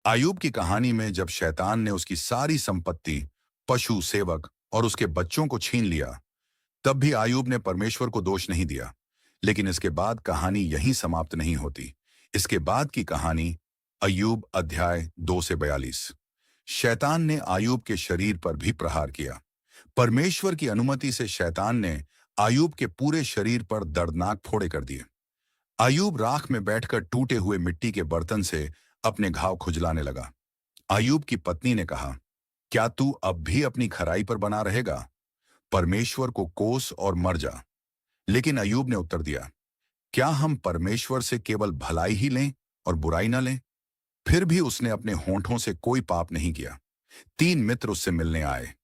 आयूब की कहानी में जब शैतान ने उसकी सारी संपत्ति, पशु, सेवक और उसके बच्चों को छीन लिया, तब भी आयूब ने परमेश्वर को दोष नहीं दिया। लेकिन इसके बाद कहानी यहीं समाप्त नहीं होती। इसके बाद की कहानी अय्यूब अध्याय 2 से 42। शैतान ने आयूब के शरीर पर भी प्रहार किया। परमेश्वर की अनुमति से शैतान ने आयूब के पूरे शरीर पर दर्दनाक फोड़े कर दिए। आयूब राख में बैठकर टूटे हुए मिट्टी के बर्तन से अपने घाव खुजलाने लगा। आयूब की पत्नी ने कहा, क्या तू अब भी अपनी खराई पर बना रहेगा? परमेश्वर को कोस और मर जा। लेकिन अय्यूब ने उत्तर दिया, क्या हम परमेश्वर से केवल भलाई ही लें और बुराई न लें? फिर भी उसने अपने होंठों से कोई पाप नहीं किया। 3 मित्र उससे मिलने आए।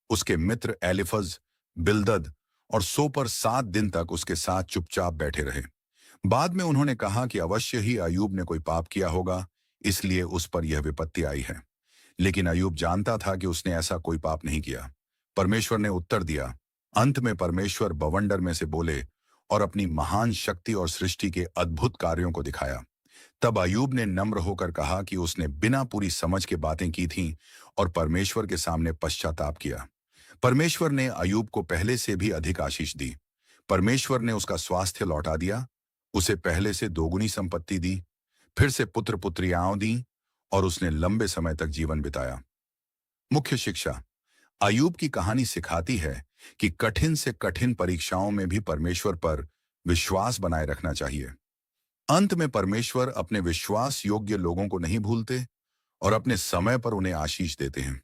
उसके मित्र एलिफज, बिल्दद और सोपर 7 दिन तक उसके साथ चुपचाप बैठे रहे। बाद में उन्होंने कहा कि अवश्य ही अय्यूब ने कोई पाप किया होगा, इसलिए उस पर यह विपत्ति आई है। लेकिन अय्यूब जानता था कि उसने ऐसा कोई पाप नहीं किया। परमेश्वर ने उत्तर दिया। अंत में परमेश्वर बवंडर में से बोले और अपनी महान शक्ति और सृष्टि के अद्भुत कार्यों को दिखाया। तब अय्यूब ने नम्र होकर कहा कि उसने बिना पूरी समझ के बातें की थीं और परमेश्वर के सामने पश्चाताप किया। परमेश्वर ने अय्यूब को पहले से भी अधिक आशीष दी। परमेश्वर ने उसका स्वास्थ्य लौटा दिया, उसे पहले से दोगुनी संपत्ति दी, फिर से पुत्र पुत्रियां दी और उसने लंबे समय तक जीवन बिताया। मुख्य शिक्षा। अय्यूब की कहानी सिखाती है कि कठिन से कठिन परीक्षाओं में भी परमेश्वर पर विश्वास बनाए रखना चाहिए। अंत में परमेश्वर अपने विश्वास योग्य लोगों को नहीं भूलते और अपने समय पर उन्हें आशीष देते हैं।